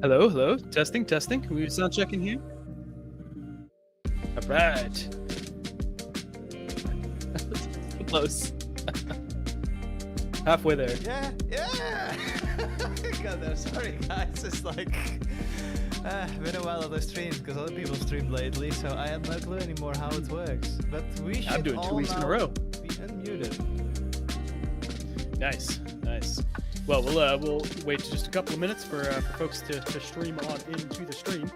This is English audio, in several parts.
Hello, hello. Testing, testing. Can we sound checking here? All right. Close. Halfway there. Yeah, yeah. God, I'm sorry, guys. It's like been a while that I streamed because other people streamed lately, so I have no clue anymore how it works. But we should I'm doing 2 weeks in a now row. be unmuted. Nice, nice. Well, we'll wait just a couple of minutes for folks to stream on into the stream.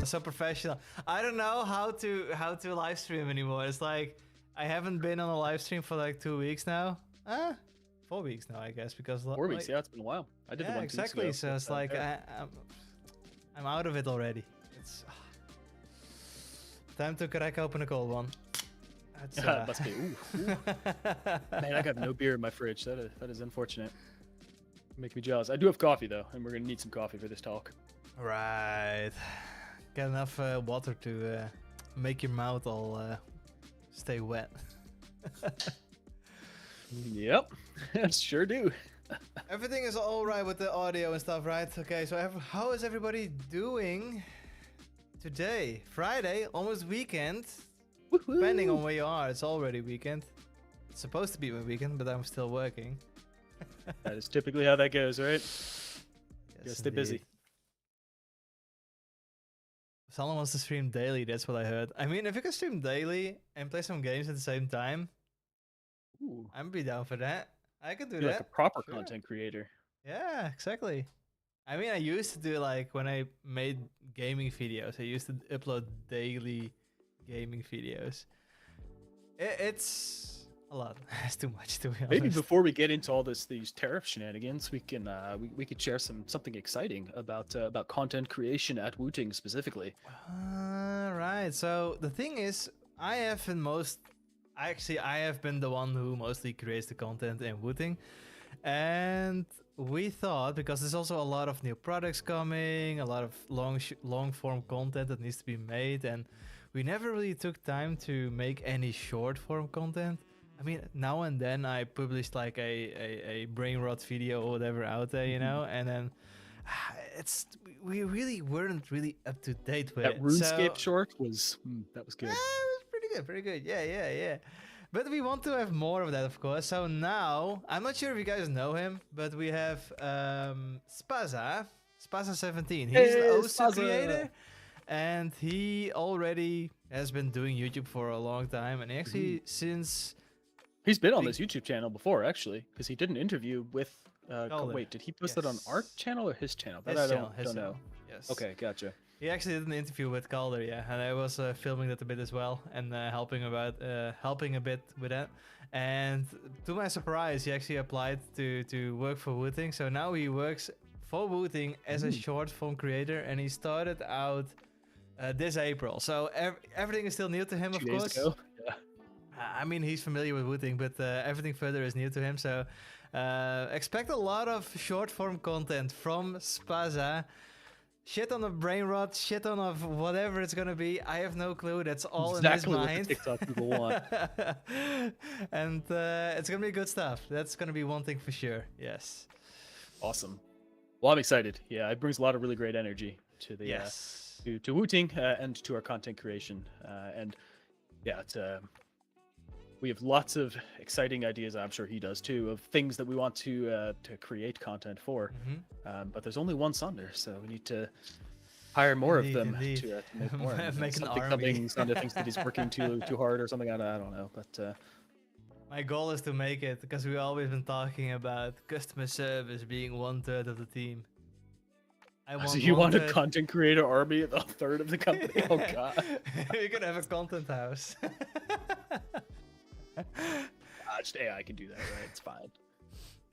So professional. I don't know how to live stream anymore. It's like I haven't been on a live stream for like 2 weeks now. 4 weeks now, I guess, because 4 weeks. Yeah, it's been a while. I did the one 2 weeks exactly. ago, So it's like I'm out of it already. It's time to crack open a cold one. That's, must be. Ooh. Man, I got no beer in my fridge. That is unfortunate. Making me jealous. I do have coffee though, and we're gonna need some coffee for this talk. Right. Get enough water to make your mouth all stay wet. Yep, sure do. Everything is all right with the audio and stuff, right? Okay, so how is everybody doing today? Friday, almost weekend. Depending on where you are, it's already weekend. It's supposed to be my weekend, but I'm still working. That is typically how that goes, right? Yes, Gotta stay busy. Someone wants to stream daily, that's what I heard. I mean, if you can stream daily and play some games at the same time, Ooh. I'm be down for that. I could do You're that. like a proper Sure. content creator. Yeah, exactly. I mean, I used to do like when I made gaming videos, I used to upload daily gaming videos. It's a lot. It's too much, to be honest. Maybe before we get into all these tariff shenanigans, we can we could share something exciting about content creation at Wooting specifically. Right. So the thing is, I have been the one who mostly creates the content in Wooting, and we thought, because there's also a lot of new products coming, a lot of long form content that needs to be made, and we never really took time to make any short form content. I mean, now and then I published like a brain rot video or whatever out there, you know, and then we really weren't really up to date with That it. RuneScape short was that was good. It was pretty good. Yeah. But we want to have more of that, of course. So now, I'm not sure if you guys know him, but we have Spaza17. He's an OSU creator, and he already has been doing YouTube for a long time, and actually He's been on this YouTube channel before, actually, because he did an interview with. Wait, did he post that on our channel or his channel? That I don't know. Yes. Okay, gotcha. He actually did an interview with Calder, yeah, and I was filming that a bit as well and helping a bit with that. And to my surprise, he actually applied to work for Wooting. So now he works for Wooting as a short form creator, and he started out this April. So everything is still new to him, of course. 2 days ago. Yeah. I mean, he's familiar with Wooting, but everything further is new to him. So expect a lot of short form content from Spaza. Shit on a brain rot, shit on a whatever it's gonna be. I have no clue. That's all exactly in his what mind. the TikTok people want. And it's gonna be good stuff. That's gonna be one thing for sure. Yes. Awesome. Well, I'm excited. Yeah, it brings a lot of really great energy to the to Wooting and to our content creation. And yeah, it's we have lots of exciting ideas. I'm sure he does too, of things that we want to create content for. But there's only one Sonder, so we need to hire more of them to make more. Make an army. Sonder thinks that he's working too hard or something. I don't know, but. My goal is to make it, because we've always been talking about customer service being 1/3 of the team. So you want a content creator army at 1/3 of the company? Oh god. We're gonna have a content house. Just AI can do that, right? It's fine.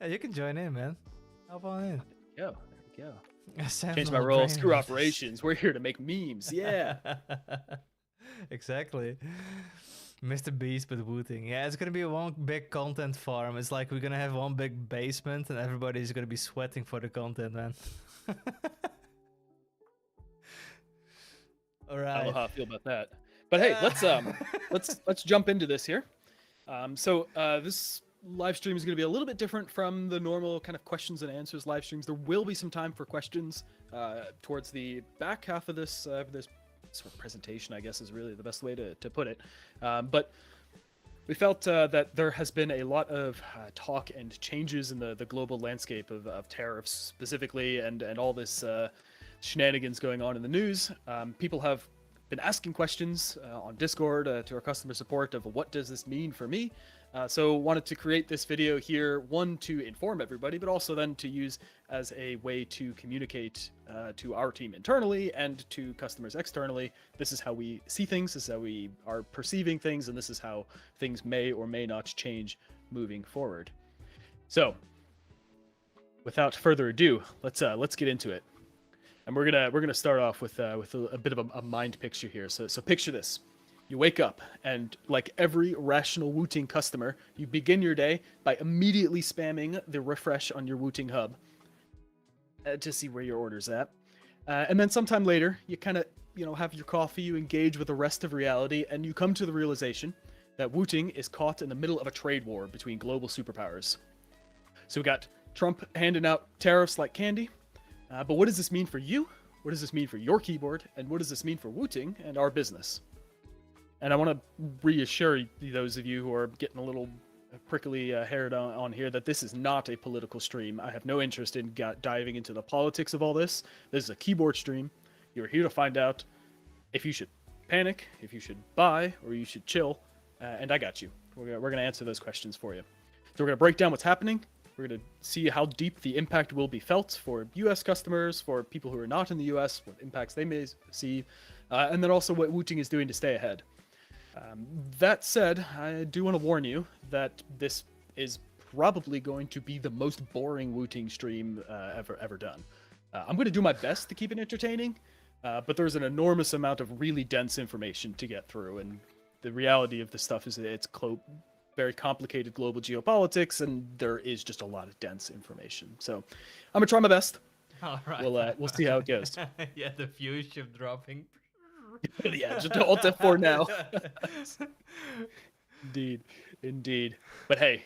Yeah, you can join in, man. Hop on in. There we go. Change my role. Screw operations. We're here to make memes. Yeah. Exactly. Mr. Beast with Wooting. Yeah, it's gonna be one big content farm. It's like we're gonna have one big basement and everybody's gonna be sweating for the content, man. All right. I don't know how I feel about that. But hey, let's jump into this here. This live stream is going to be a little bit different from the normal kind of questions and answers live streams. There will be some time for questions towards the back half of this sort of presentation, I guess is really the best way to put it. But we felt that there has been a lot of talk and changes in the global landscape of tariffs specifically, and all this shenanigans going on in the news. People have been asking questions on Discord to our customer support of what does this mean for me? So wanted to create this video here, one, to inform everybody, but also then to use as a way to communicate to our team internally and to customers externally. This is how we see things, this is how we are perceiving things, and this is how things may or may not change moving forward. So without further ado, let's get into it. And we're gonna start off with a bit of a mind picture here. So picture this: you wake up, and like every rational Wooting customer, you begin your day by immediately spamming the refresh on your Wooting hub to see where your order's at, and then sometime later, you kind of have your coffee, you engage with the rest of reality, and you come to the realization that Wooting is caught in the middle of a trade war between global superpowers. So we got Trump handing out tariffs like candy. But what does this mean for you? What does this mean for your keyboard? And what does this mean for Wooting and our business? And I want to reassure those of you who are getting a little prickly haired on here that this is not a political stream. I have no interest in diving into the politics of all this. This is a keyboard stream. You're here to find out if you should panic, if you should buy, or you should chill. And I got you. We're going to answer those questions for you. So we're going to break down what's happening. We're going to see how deep the impact will be felt for U.S. customers, for people who are not in the U.S., what impacts they may see, and then also what Wooting is doing to stay ahead. That said, I do want to warn you that this is probably going to be the most boring Wooting stream ever done. I'm going to do my best to keep it entertaining, but there's an enormous amount of really dense information to get through, and the reality of this stuff is that it's very complicated global geopolitics, and there is just a lot of dense information. So I'm gonna try my best. All right. We'll see how it goes. Yeah, the viewership dropping. Yeah, just Alt F4 now. Indeed. But hey,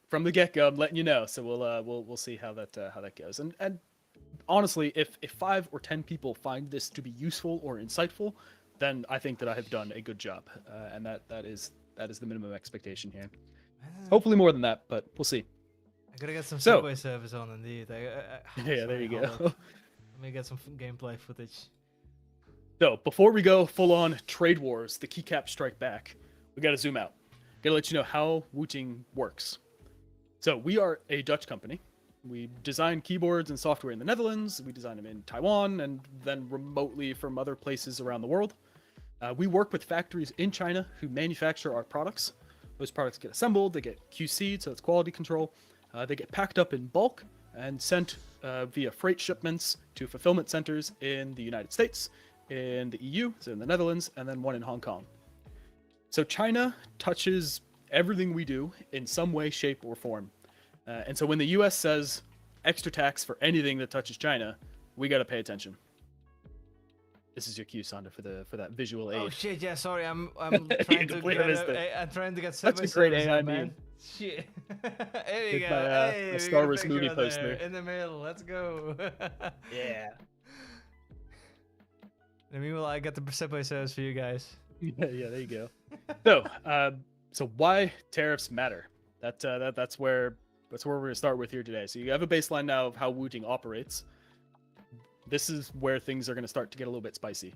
from the get-go, I'm letting you know. So we'll see how that goes. And honestly, if 5 or 10 people find this to be useful or insightful, then I think that I have done a good job. And that is the minimum expectation here. Hopefully more than that, but we'll see. I gotta get some subway service on, indeed. Yeah, there you go. Let me get some gameplay footage. So before we go full on trade wars, the keycaps strike back, we gotta zoom out. Gotta let you know how Wooting works. So we are a Dutch company. We design keyboards and software in the Netherlands. We design them in Taiwan and then remotely from other places around the world. We work with factories in China who manufacture our products. Those products get assembled, they get QC'd, so it's quality control. They get packed up in bulk and sent via freight shipments to fulfillment centers in the United States, in the EU, so in the Netherlands, and then one in Hong Kong. So China touches everything we do in some way, shape, or form. And so when the US says extra tax for anything that touches China, we got to pay attention. This is your cue, Sander, for that visual aid. Oh shit! Yeah, sorry, I'm trying to get. That's a great AI meme. Shit. There you go. My Star Wars movie poster in the middle. Let's go. Yeah. And meanwhile, I got the subway service for you guys. Yeah, there you go. So why tariffs matter? That's where we're gonna start with here today. So you have a baseline now of how Wooting operates. This is where things are going to start to get a little bit spicy,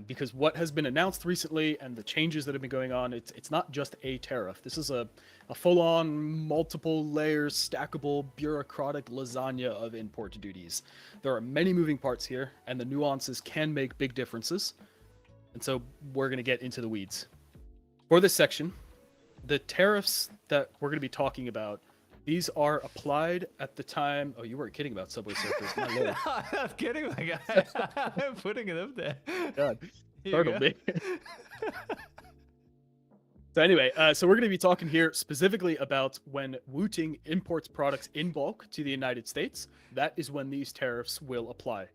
because what has been announced recently and the changes that have been going on, it's not just a tariff. This is a full-on, multiple layers, stackable, bureaucratic lasagna of import duties. There are many moving parts here, and the nuances can make big differences. And so we're going to get into the weeds. For this section, the tariffs that we're going to be talking about, these are applied at the time. Oh, you weren't kidding about Subway Surfers. My lord. I'm not kidding, my guy. I'm putting it up there. God, startled me. So anyway, so we're going to be talking here specifically about when Wooting imports products in bulk to the United States. That is when these tariffs will apply.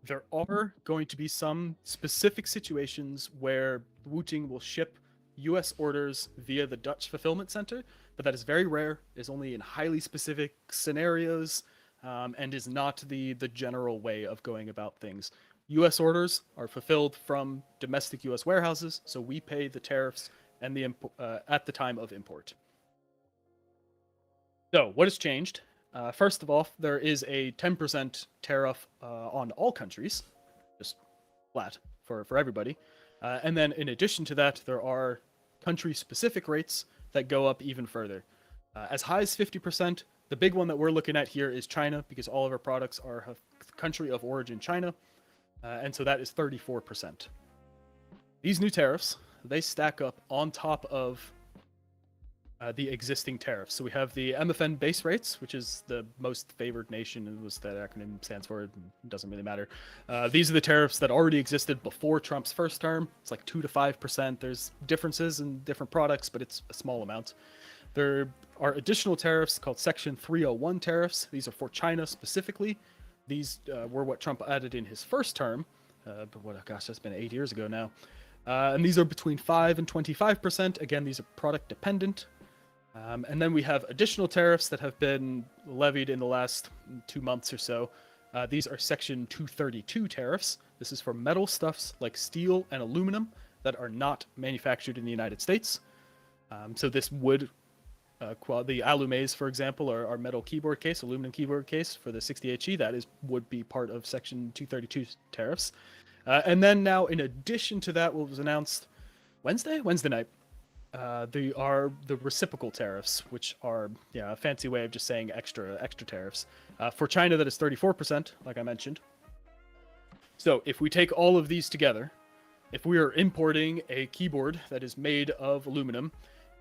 There are going to be some specific situations where Wooting will ship U.S. orders via the Dutch fulfillment center, but that is very rare, is only in highly specific scenarios, and is not the general way of going about things. U.S. orders are fulfilled from domestic U.S. warehouses, so we pay the tariffs and the at the time of import. So what has changed? First of all, there is a 10% tariff on all countries, just flat for everybody. And then in addition to that, there are country-specific rates that go up even further. As high as 50%. The big one that we're looking at here is China, because all of our products are country of origin China. And so that is 34%. These new tariffs, they stack up on top of the existing tariffs. So we have the MFN base rates, which is the most favored nation, was that acronym stands for. It doesn't really matter. These are the tariffs that already existed before Trump's first term. It's like 2 to 5%. There's differences in different products, but it's a small amount. There are additional tariffs called Section 301 tariffs. These are for China specifically. These were what Trump added in his first term, but gosh, that's been 8 years ago now. And these are between 5 and 25%. Again, these are product dependent. And then we have additional tariffs that have been levied in the last 2 months or so. These are Section 232 tariffs. This is for metal stuffs like steel and aluminum that are not manufactured in the United States. So this would, the Alumays, for example, our metal keyboard case, aluminum keyboard case for the 60HE, that would be part of Section 232 tariffs. And then now, in addition to that, what was announced Wednesday night, are the reciprocal tariffs, which are a fancy way of just saying extra tariffs. For China, that is 34%, like I mentioned. So if we take all of these together, if we are importing a keyboard that is made of aluminum,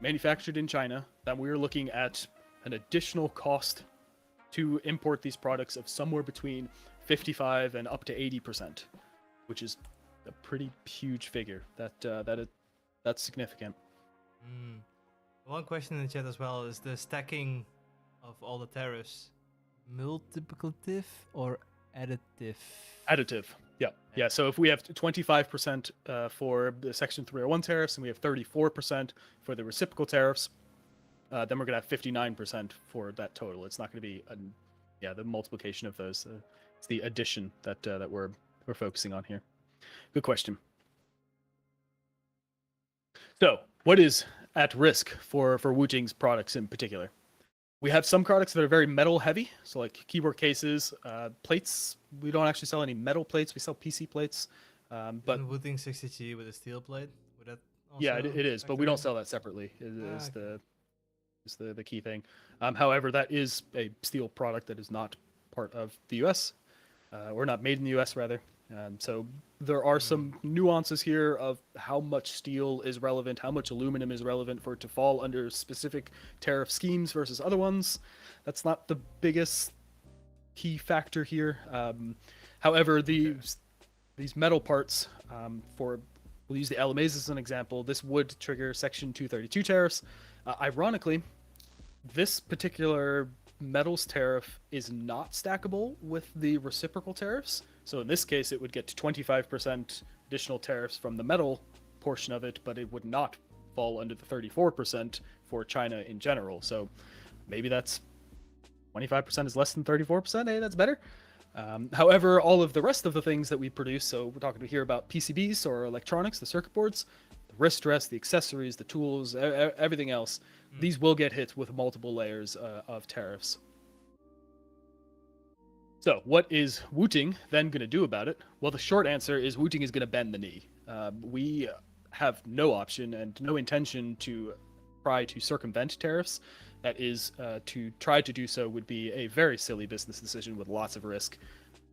manufactured in China, then we are looking at an additional cost to import these products of somewhere between 55 and up to 80%, which is a pretty huge figure. That's significant. One question in the chat as well is the stacking of all the tariffs multiplicative or additive? Additive. Yeah. So if we have 25% for the Section 301 tariffs and we have 34% for the reciprocal tariffs, then we're going to have 59% for that total. It's not going to be the multiplication of those. It's the addition that we're focusing on here. Good question. So what is at risk for Wooting's products in particular? We have some products that are very metal heavy, so like keyboard cases, plates. We don't actually sell any metal plates. We sell PC plates. But Wooting 60G with a steel plate, would that also it is, but we don't sell that separately. Is the key thing. However, that is a steel product that is not part of the U.S. Or not made in the U.S. rather. So there are some nuances here of how much steel is relevant, how much aluminum is relevant for it to fall under specific tariff schemes versus other ones. That's not the biggest key factor here. However, these metal parts, we'll use the Alumays as an example, this would trigger Section 232 tariffs. Ironically, this particular metals tariff is not stackable with the reciprocal tariffs. So in this case, it would get to 25% additional tariffs from the metal portion of it, but it would not fall under the 34% for China in general. So maybe that's 25% is less than 34%. Hey, that's better. However, all of the rest of the things that we produce, so we're talking here about PCBs or electronics, the circuit boards, the wrist rests, the accessories, the tools, everything else, these will get hit with multiple layers of tariffs. So what is Wooting then going to do about it? Well, the short answer is Wooting is going to bend the knee. We have no option and no intention to try to circumvent tariffs. That is, to try to do so would be a very silly business decision with lots of risk.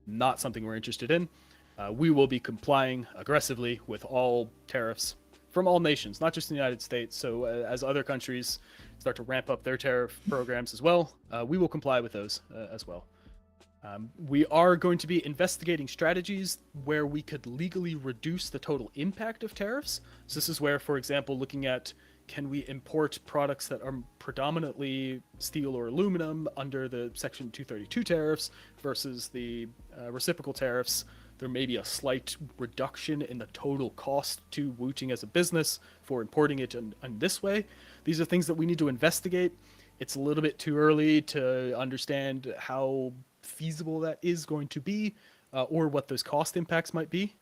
Not something we're interested in. We will be complying aggressively with all tariffs from all nations, not just the United States. So as other countries start to ramp up their tariff programs as well, we will comply with those as well. We are going to be investigating strategies where we could legally reduce the total impact of tariffs. So this is where, for example, looking at can we import products that are predominantly steel or aluminum under the Section 232 tariffs versus the reciprocal tariffs? There may be a slight reduction in the total cost to Wooting as a business for importing it in this way. These are things that we need to investigate. It's a little bit too early to understand how feasible that is going to be, or what those cost impacts might be.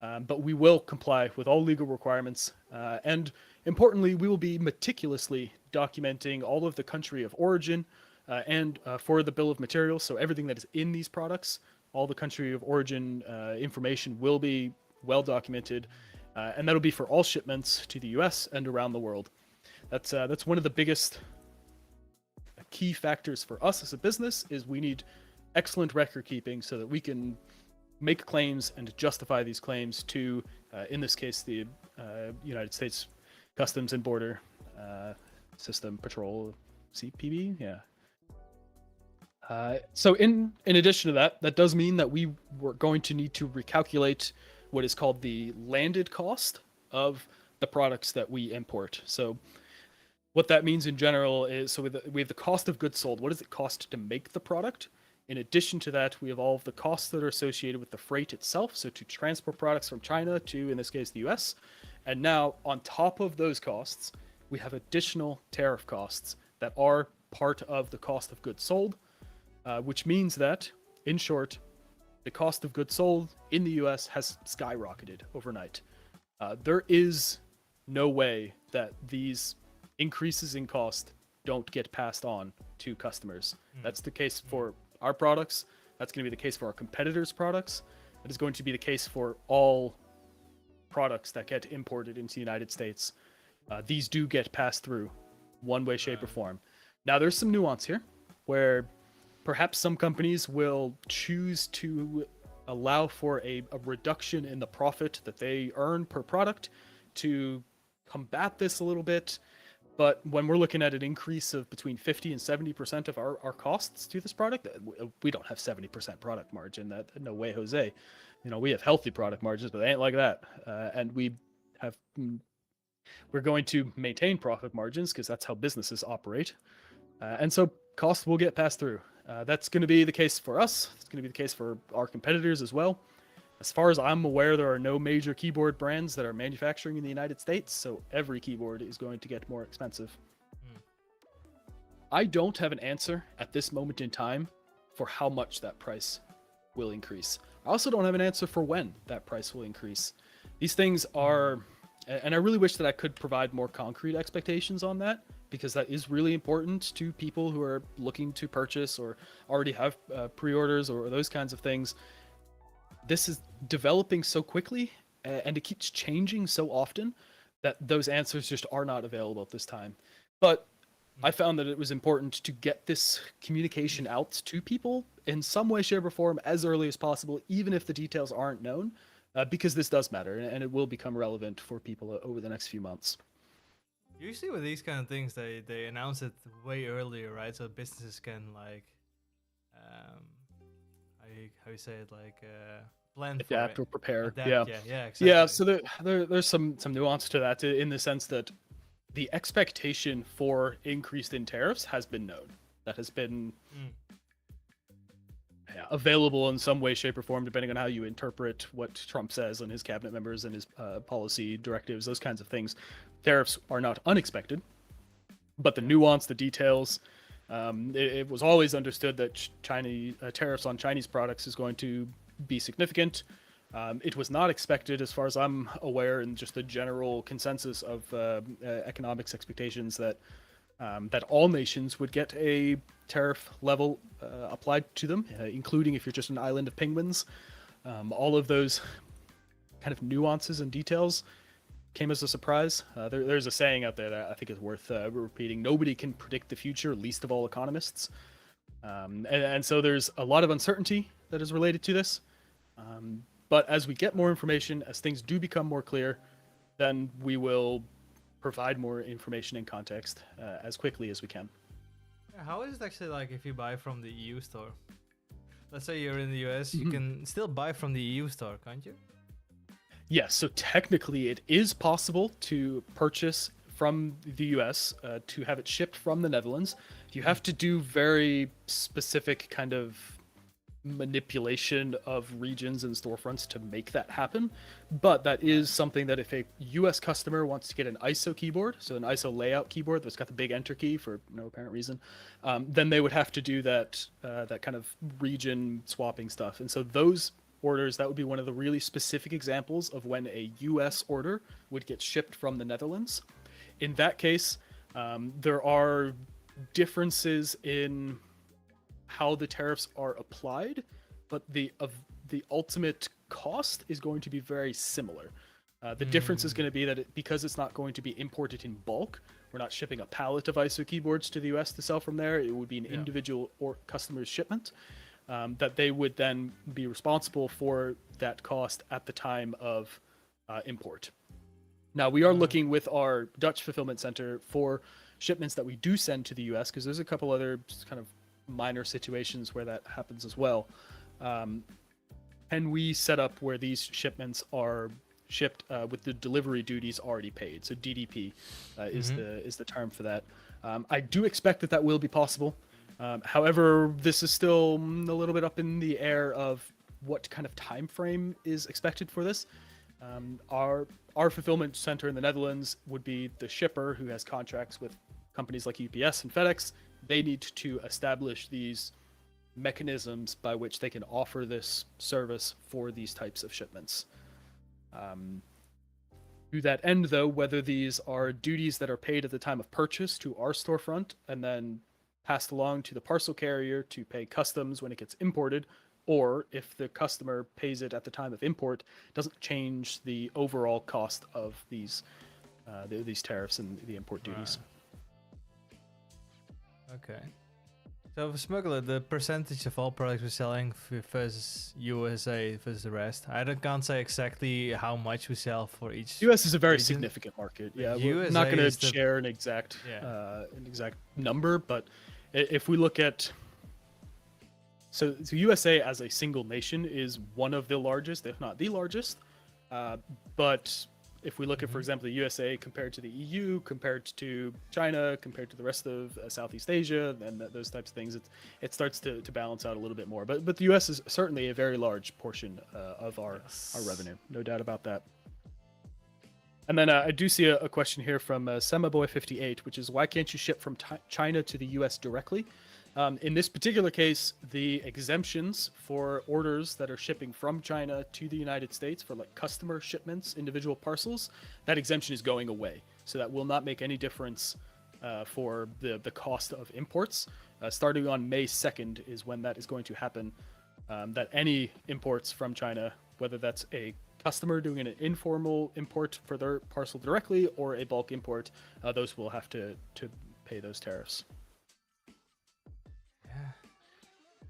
But we will comply with all legal requirements. And importantly, we will be meticulously documenting all of the country of origin and for the bill of materials. So everything that is in these products, all the country of origin information will be well documented. And that'll be for all shipments to the US and around the world. That's one of the biggest key factors for us as a business is we need excellent record keeping so that we can make claims and justify these claims to, in this case, the United States Customs and Border System Patrol, CPB, yeah. So in addition to that, that does mean that we were going to need to recalculate what is called the landed cost of the products that we import. So what that means in general is, so we have the cost of goods sold. What does it cost to make the product? In addition to that, we have all of the costs that are associated with the freight itself, so to transport products from China to, in this case, the US. And now, on top of those costs, we have additional tariff costs that are part of the cost of goods sold, which means that, in short, the cost of goods sold in the US has skyrocketed overnight. There is no way that these increases in cost don't get passed on to customers. That's the case for our products. That's going to be the case for our competitors' products. That is going to be the case for all products that get imported into the United States. These do get passed through one way, shape, or form. Now, there's some nuance here where perhaps some companies will choose to allow for a reduction in the profit that they earn per product to combat this a little bit. But when we're looking at an increase of between 50 and 70% of our costs to this product, we don't have 70% product margin. That no way, Jose. You know, we have healthy product margins, but they ain't like that. And we're going to maintain profit margins because that's how businesses operate. And so costs will get passed through. That's going to be the case for us. It's going to be the case for our competitors as well. As far as I'm aware, there are no major keyboard brands that are manufacturing in the United States, so every keyboard is going to get more expensive. I don't have an answer at this moment in time for how much that price will increase. I also don't have an answer for when that price will increase. These things are, and I really wish that I could provide more concrete expectations on that, because that is really important to people who are looking to purchase or already have pre-orders or those kinds of things. This is developing so quickly and it keeps changing so often that those answers just are not available at this time. But I found that it was important to get this communication out to people in some way, shape, or form as early as possible, even if the details aren't known, because this does matter and it will become relevant for people over the next few months. Usually with these kind of things, they announce it way earlier, right? So businesses can like, how you say it, like plan adapt for it. or prepare. Adapt, yeah, exactly. Yeah, so there's some nuance to that in the sense that the expectation for increase in tariffs has been known. That has been available in some way, shape, or form, depending on how you interpret what Trump says and his cabinet members and his policy directives, those kinds of things. Tariffs are not unexpected, but the nuance, the details, it was always understood that tariffs on Chinese products is going to be significant. It was not expected, as far as I'm aware, in just the general consensus of economics expectations, that all nations would get a tariff level applied to them, including if you're just an island of penguins. All of those kind of nuances and details came as a surprise. There's a saying out there that I think is worth repeating. Nobody can predict the future, least of all economists. And so there's a lot of uncertainty that is related to this. But as we get more information, as things do become more clear, then we will provide more information and context as quickly as we can. How is it actually like if you buy from the EU store? Let's say you're in the US, you can still buy from the EU store, can't you? Yes, so technically it is possible to purchase from the US to have it shipped from the Netherlands, you have to do very specific kind of manipulation of regions and storefronts to make that happen. But that is something that if a US customer wants to get an ISO keyboard, so an ISO layout keyboard that's got the big enter key for no apparent reason, then they would have to do that that kind of region swapping stuff. And so those orders, that would be one of the really specific examples of when a US order would get shipped from the Netherlands. In that case, there are differences in how the tariffs are applied, but the ultimate cost is going to be very similar. The difference is going to be that because it's not going to be imported in bulk, we're not shipping a pallet of ISO keyboards to the US to sell from there. It would be an individual or customer's shipment, that they would then be responsible for that cost at the time of import. Now, we are looking with our Dutch fulfillment center for shipments that we do send to the US, because there's a couple other kind of minor situations where that happens as well. And we set up where these shipments are shipped with the delivery duties already paid. So DDP is the term for that. I do expect that will be possible. However, this is still a little bit up in the air of what kind of time frame is expected for this. Our fulfillment center in the Netherlands would be the shipper who has contracts with companies like UPS and FedEx. They need to establish these mechanisms by which they can offer this service for these types of shipments. To that end, though, whether these are duties that are paid at the time of purchase to our storefront and then passed along to the parcel carrier to pay customs when it gets imported, or if the customer pays it at the time of import, doesn't change the overall cost of these tariffs and the import duties. Okay. So for smuggler, the percentage of all products we're selling versus USA versus the rest, can't say exactly how much we sell for each. US is a very region. significant market. Yeah, we're USA not going to is share an exact number, but if we look at so USA as a single nation is one of the largest, if not the largest. But if we look at, for example, the USA compared to the EU, compared to China, compared to the rest of Southeast Asia, and those types of things, it starts to balance out a little bit more. But the US is certainly a very large portion of our revenue, no doubt about that. And then I do see a question here from Semaboy58, which is, why can't you ship from China to the US directly? In this particular case, the exemptions for orders that are shipping from China to the United States for like customer shipments, individual parcels, that exemption is going away. So that will not make any difference for the cost of imports. Starting on May 2nd is when that is going to happen. That any imports from China, whether that's a customer doing an informal import for their parcel directly or a bulk import, those will have to pay those tariffs.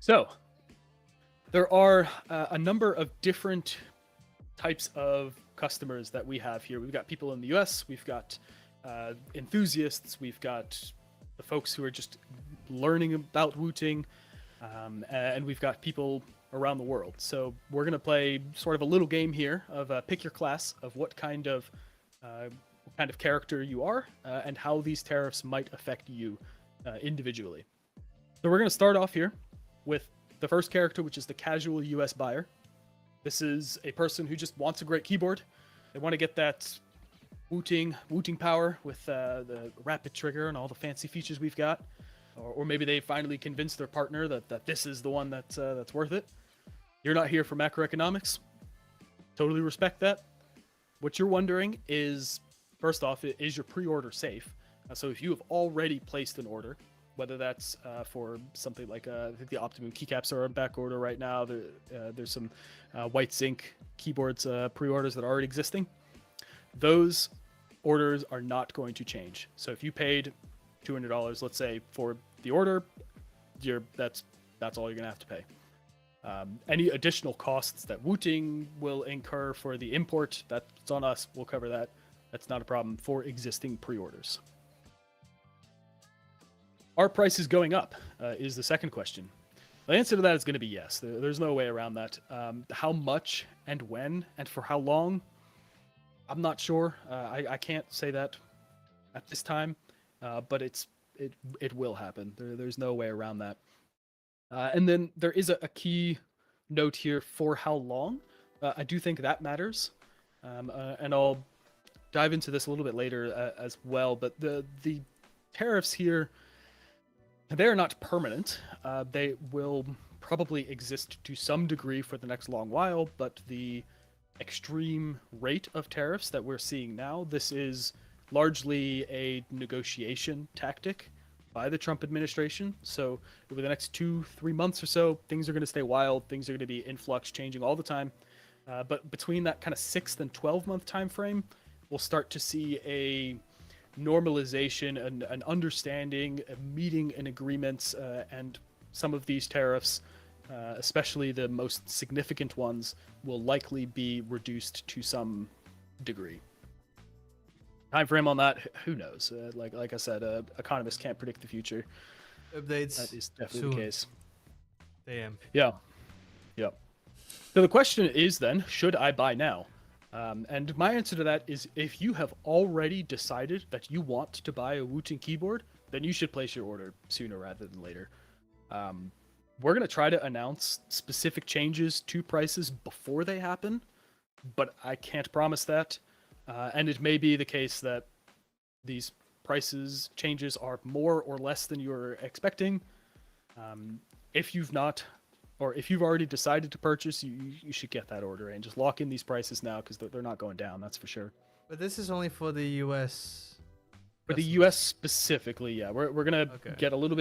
So, there are a number of different types of customers that we have here. We've got people in the US, we've got enthusiasts, we've got the folks who are just learning about Wooting, and we've got people around the world. So we're going to play sort of a little game here of pick your class of what kind of character you are and how these tariffs might affect you individually. So we're going to start off here with the first character, which is the casual US buyer. This is a person who just wants a great keyboard. They want to get that Wooting power with the rapid trigger and all the fancy features we've got. Or maybe they finally convinced their partner that this is the one that's worth it. You're not here for macroeconomics. Totally respect that. What you're wondering is, first off, is your pre-order safe? So if you have already placed an order, whether that's for something like I think the Optimum keycaps are on back order right now. There's some White Zinc keyboards pre-orders that are already existing. Those orders are not going to change. So if you paid $200, let's say, for the order, that's all you're gonna have to pay. Any additional costs that Wooting will incur for the import, that's on us. We'll cover that. That's not a problem for existing pre-orders. Are prices going up? Is the second question. The answer to that is going to be yes. There's no way around that. How much and when and for how long? I'm not sure. I can't say that at this time, but it will happen. There's no way around that. And then there is a key note here for how long. I do think that matters, and I'll dive into this a little bit later as well. But the tariffs here, they are not permanent. They will probably exist to some degree for the next long while, but the extreme rate of tariffs that we're seeing now, this is largely a negotiation tactic by the Trump administration. So over the next 2-3 months or so, things are going to stay wild. Things are going to be in flux, changing all the time. But between that kind of 6 and 12-month time frame, we'll start to see a normalization and an understanding, a meeting and agreements, and some of these tariffs, especially the most significant ones, will likely be reduced to some degree. Time frame on that, who knows? Like I said, economists can't predict the future. Updates. That is definitely soon. the case. Damn. Yeah. Yep. So the question is then, should I buy now? And my answer to that is, if you have already decided that you want to buy a Wooting keyboard, then you should place your order sooner rather than later. We're going to try to announce specific changes to prices before they happen, but I can't promise that. And it may be the case that these prices changes are more or less than you're expecting. If you've not, or if you've already decided to purchase, you should get that order in. Just lock in these prices now, because they're not going down, that's for sure. But this is only for the US. For the US specifically, yeah. We're gonna get a little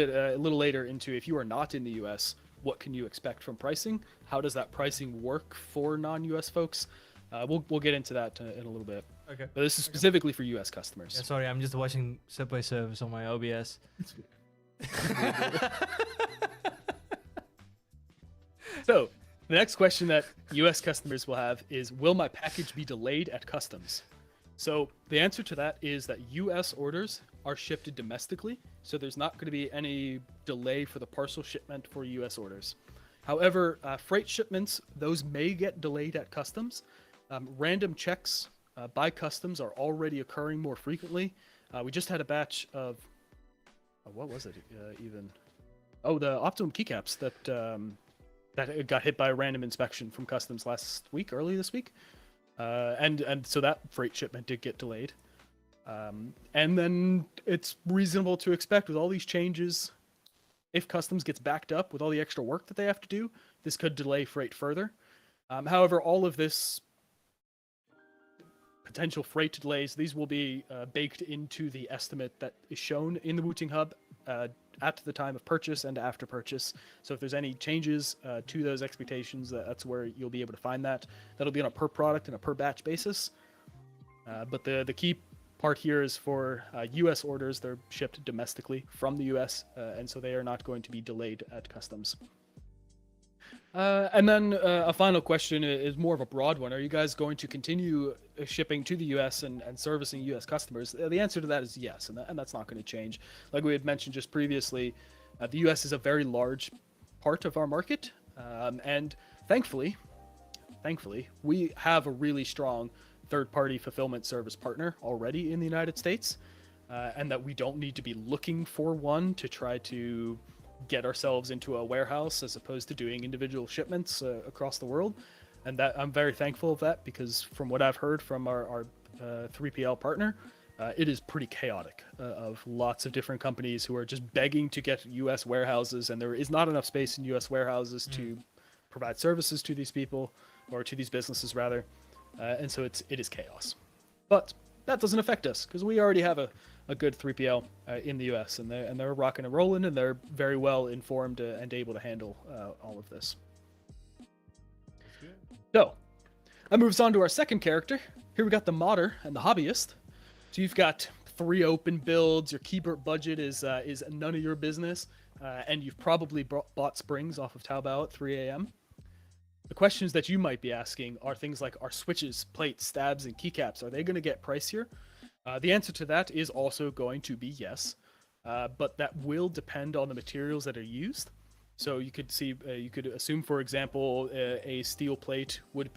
later into, if you are not in the US, what can you expect from pricing? How does that pricing work for non-US folks? We'll get into that in a little bit. Okay. But this is specifically for US customers. Yeah, sorry, I'm just watching Subway Surfers on my OBS. So, the next question that US customers will have is, will my package be delayed at customs? So, the answer to that is that US orders are shipped domestically, so there's not going to be any delay for the parcel shipment for US orders. However, freight shipments, those may get delayed at customs. Random checks by customs are already occurring more frequently. We just had a batch of, what was it even? Oh, the Optimum keycaps that got hit by a random inspection from customs early this week. And so that freight shipment did get delayed. And then it's reasonable to expect, with all these changes, if customs gets backed up with all the extra work that they have to do, this could delay freight further. However, all of this potential freight delays, these will be baked into the estimate that is shown in the Wooting Hub at the time of purchase and after purchase. So if there's any changes to those expectations, that's where you'll be able to find that. That'll be on a per product and a per batch basis. But the key part here is for US orders. They're shipped domestically from the US, and so they are not going to be delayed at customs. And then a final question is more of a broad one. Are you guys going to continue shipping to the US and servicing US customers? The answer to that is yes, and that's not going to change. Like we had mentioned just previously, the US is a very large part of our market, and thankfully, we have a really strong third-party fulfillment service partner already in the United States, and that we don't need to be looking for one to try to get ourselves into a warehouse, as opposed to doing individual shipments across the world. And that I'm very thankful of that, because from what I've heard from our 3PL partner, it is pretty chaotic, of lots of different companies who are just begging to get US warehouses, and there is not enough space in US warehouses to provide services to these people, or to these businesses rather. And so it is chaos. But that doesn't affect us, because we already have a good 3PL in the US, and they're rocking and rolling, and they're very well informed and able to handle all of this. So that moves on to our second character. Here we got the modder and the hobbyist. So you've got 3 open builds. Your keyboard budget is none of your business, and you've probably bought springs off of Taobao at 3 a.m. The questions that you might be asking are things like, are switches, plates, stabs, and keycaps, are they going to get pricier? The answer to that is also going to be yes, but that will depend on the materials that are used. So you could see, you could assume, for example, a steel plate would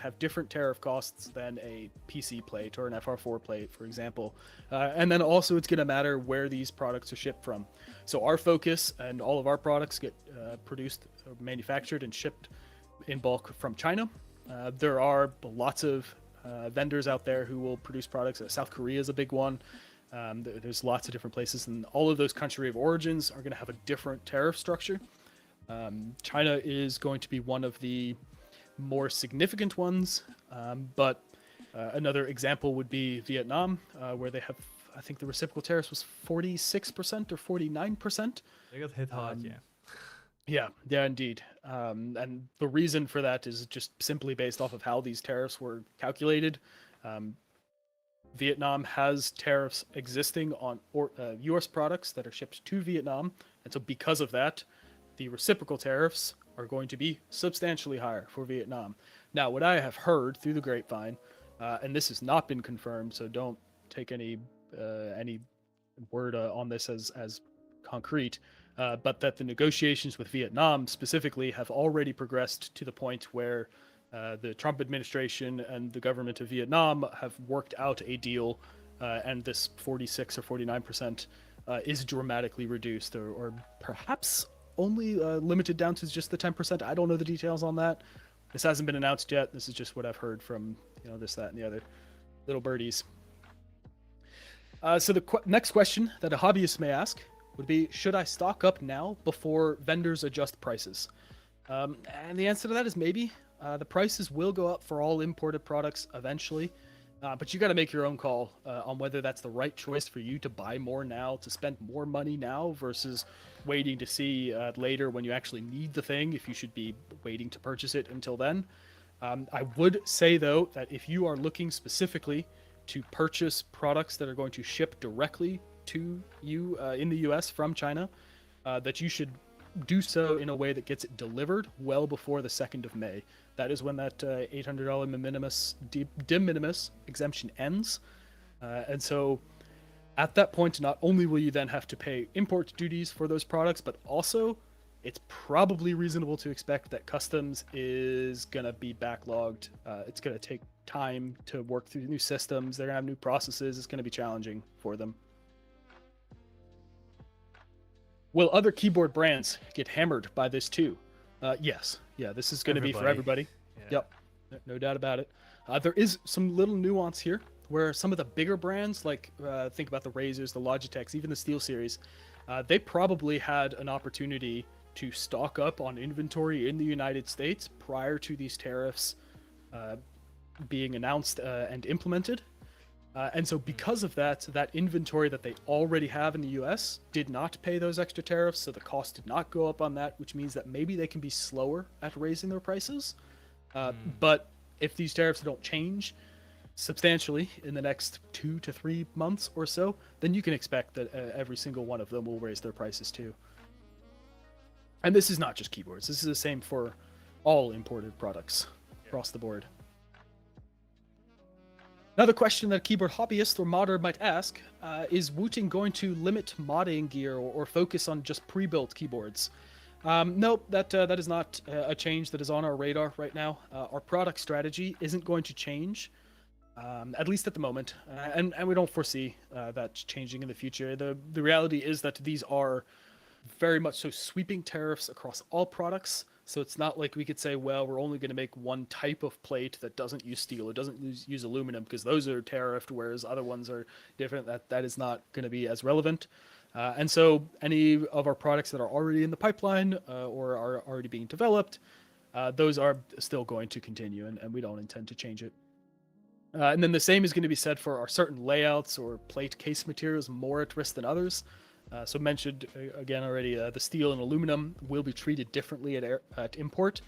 have different tariff costs than a PC plate or an FR4 plate, for example. And then also it's going to matter where these products are shipped from. So our focus and all of our products get produced, manufactured, and shipped in bulk from China. There are lots of vendors out there who will produce products. South Korea is a big one. There's lots of different places, and all of those country of origins are going to have a different tariff structure. China is going to be one of the more significant ones, but another example would be Vietnam, where they have, I think the reciprocal tariffs was 46% or 49%. They got hit hard, yeah. Yeah, indeed. And the reason for that is just simply based off of how these tariffs were calculated. Vietnam has tariffs existing on U.S. products that are shipped to Vietnam, and so because of that, the reciprocal tariffs are going to be substantially higher for Vietnam. Now, what I have heard through the grapevine, and this has not been confirmed, so don't take any word on this as concrete, but that the negotiations with Vietnam specifically have already progressed to the point where the Trump administration and the government of Vietnam have worked out a deal, and this 46 or 49% is dramatically reduced, or perhaps only limited down to just the 10%. I don't know the details on that. This hasn't been announced yet. This is just what I've heard from this, that, and the other little birdies. So the next question that a hobbyist may ask would be, should I stock up now before vendors adjust prices? And the answer to that is maybe. The prices will go up for all imported products eventually, but you got to make your own call on whether that's the right choice for you to buy more now, to spend more money now versus waiting to see later when you actually need the thing, if you should be waiting to purchase it until then. I would say, though, that if you are looking specifically to purchase products that are going to ship directly to you in the US from China, that you should do so in a way that gets it delivered well before the 2nd of May. That is when that $800 de minimis exemption ends. And so at that point, not only will you then have to pay import duties for those products, but also it's probably reasonable to expect that customs is going to be backlogged. It's going to take time to work through new systems. They're going to have new processes. It's going to be challenging for them. Will other keyboard brands get hammered by this too? Yes. Yeah, this is going to be for everybody. Yeah. Yep. No doubt about it. There is some little nuance here where some of the bigger brands, like think about the Razors, the Logitechs, even the SteelSeries, they probably had an opportunity to stock up on inventory in the United States prior to these tariffs being announced and implemented. And so because of that inventory that they already have in the US did not pay those extra tariffs, so the cost did not go up on that, which means that maybe they can be slower at raising their prices. But if these tariffs don't change substantially in the next 2 to 3 months or so, then you can expect that every single one of them will raise their prices too. And this is not just keyboards. This is the same for all imported products across the board. Another question that a keyboard hobbyist or modder might ask is Wooting going to limit modding gear or focus on just pre-built keyboards? Nope, that is not a change that is on our radar right now. Our product strategy isn't going to change, at least at the moment, and we don't foresee that changing in the future. The reality is that these are very much so sweeping tariffs across all products. So it's not like we could say, well, we're only going to make one type of plate that doesn't use steel, it doesn't use aluminum, because those are tariffed, whereas other ones are different. That is not going to be as relevant. And so any of our products that are already in the pipeline or are already being developed, those are still going to continue, and we don't intend to change it. And then the same is going to be said for our certain layouts or plate case materials more at risk than others. So mentioned again already, the steel and aluminum will be treated differently at import,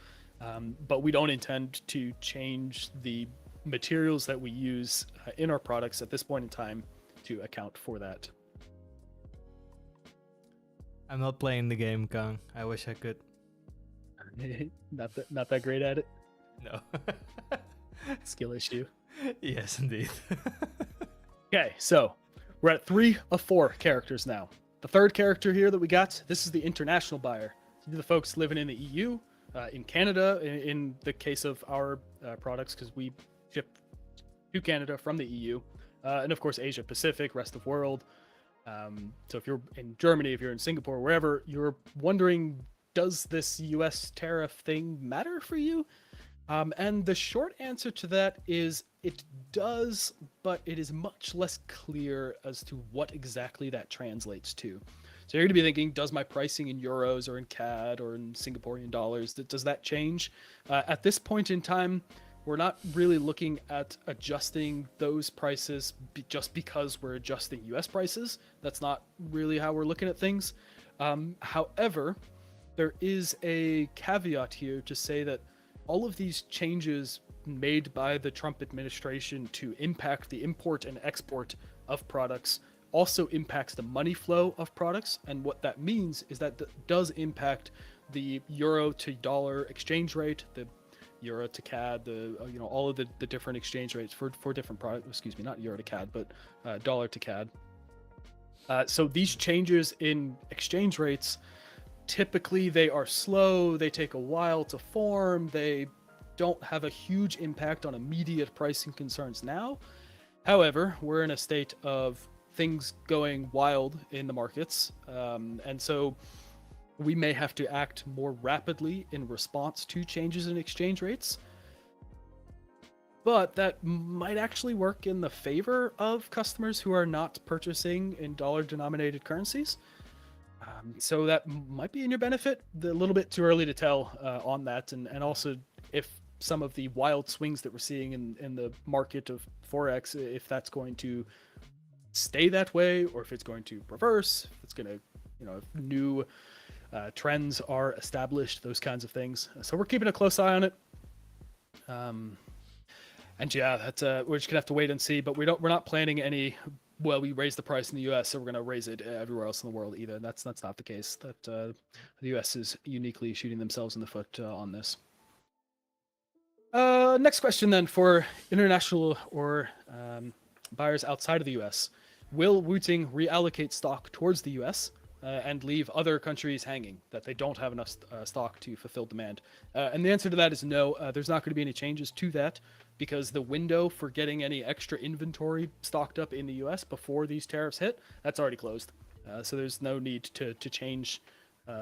but we don't intend to change the materials that we use in our products at this point in time to account for that. I'm not playing the game, Kang. I wish I could. Not that great at it? No. Skill issue. Yes, indeed. Okay, so we're at 3 of 4 characters now. The third character here that we got, this is the international buyer. These are the folks living in the EU, in Canada, in the case of our products, because we ship to Canada from the EU, and of course Asia Pacific, rest of world. So if you're in Germany, if you're in Singapore, wherever, you're wondering, does this US tariff thing matter for you? And the short answer to that is it does, but it is much less clear as to what exactly that translates to. So you're going to be thinking, does my pricing in euros or in CAD or in Singaporean dollars, does that change? At this point in time, we're not really looking at adjusting those prices just because we're adjusting US prices. That's not really how we're looking at things. However, there is a caveat here to say that all of these changes made by the Trump administration to impact the import and export of products also impacts the money flow of products. And what that means is that does impact the euro to dollar exchange rate, the euro to CAD, all of the different exchange rates for different products. Excuse me, not euro to CAD, but dollar to CAD. So these changes in exchange rates, typically they are slow, they take a while to form, they don't have a huge impact on immediate pricing concerns now. However, we're in a state of things going wild in the markets, and so we may have to act more rapidly in response to changes in exchange rates. But that might actually work in the favor of customers who are not purchasing in dollar-denominated currencies. So that might be in your benefit. A little bit too early to tell on that, and also if some of the wild swings that we're seeing in the market of Forex, if that's going to stay that way, or if it's going to reverse, if it's going to, if new trends are established, those kinds of things. So we're keeping a close eye on it. And yeah, that's we're just gonna have to wait and see. But we're not planning any. Well, we raised the price in the U.S., so we're gonna raise it everywhere else in the world either. That's not the case. That the U.S. is uniquely shooting themselves in the foot on this. Next question then, for international or buyers outside of the U.S. Will Wooting reallocate stock towards the U.S. And leave other countries hanging, that they don't have enough stock to fulfill demand? And the answer to that is no. There's not going to be any changes to that, because the window for getting any extra inventory stocked up in the US before these tariffs hit, that's already closed. So there's no need to change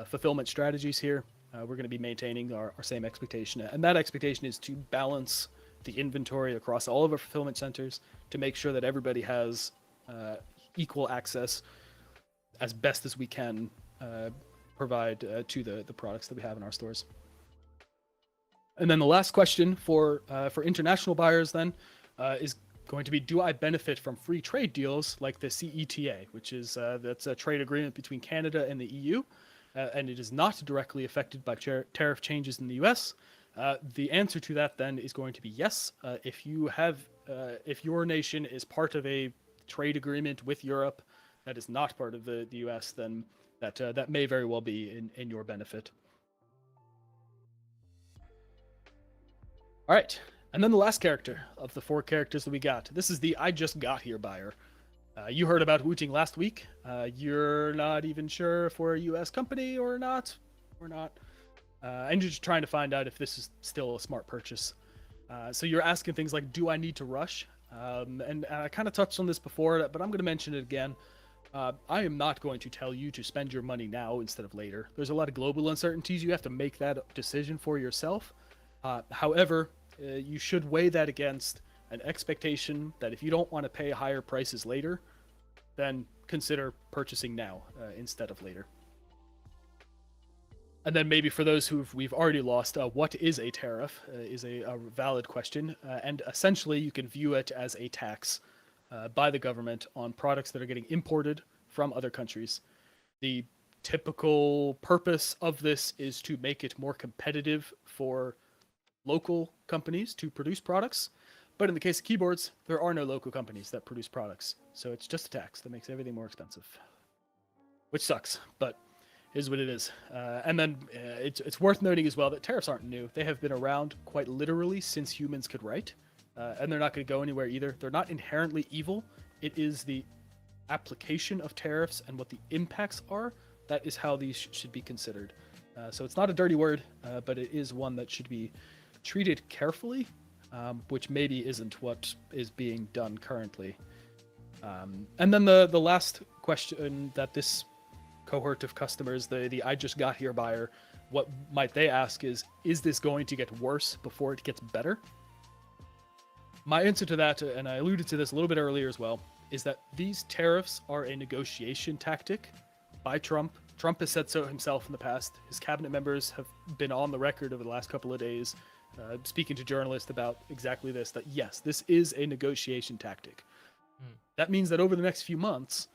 fulfillment strategies here. We're going to be maintaining our same expectation. And that expectation is to balance the inventory across all of our fulfillment centers to make sure that everybody has equal access as best as we can provide to the products that we have in our stores. And then the last question for international buyers then is going to be, do I benefit from free trade deals like the CETA, which is that's a trade agreement between Canada and the EU, and it is not directly affected by tariff changes in the US? The answer to that then is going to be yes. If your nation is part of a trade agreement with Europe that is not part of the US, then that may very well be in your benefit. All right, and then the last character of the 4 characters that we got. This is the I just got here buyer. You heard about Wooting last week. You're not even sure if we're a US company or not. We're not. And you're just trying to find out if this is still a smart purchase. So you're asking things like, do I need to rush? And I kind of touched on this before, but I'm going to mention it again. I am not going to tell you to spend your money now instead of later. There's a lot of global uncertainties. You have to make that decision for yourself. However, you should weigh that against an expectation that if you don't want to pay higher prices later, then consider purchasing now instead of later. And then maybe for those we've already lost, what is a tariff is a valid question. And essentially, you can view it as a tax by the government on products that are getting imported from other countries. The typical purpose of this is to make it more competitive for local companies to produce products. But in the case of keyboards, there are no local companies that produce products. So it's just a tax that makes everything more expensive, which sucks, but is what it is. And then it's worth noting as well that tariffs aren't new. They have been around quite literally since humans could write. And they're not going to go anywhere either. They're not inherently evil. It is the application of tariffs and what the impacts are, that is how these should be considered. So it's not a dirty word, but it is one that should be treated carefully, which maybe isn't what is being done currently. And then the last question that this cohort of customers, the I just got here buyer, what might they ask is this going to get worse before it gets better? My answer to that, and I alluded to this a little bit earlier as well, is that these tariffs are a negotiation tactic by Trump. Trump has said so himself in the past. His cabinet members have been on the record over the last couple of days speaking to journalists about exactly this, that yes, this is a negotiation tactic. That means that over the next few months,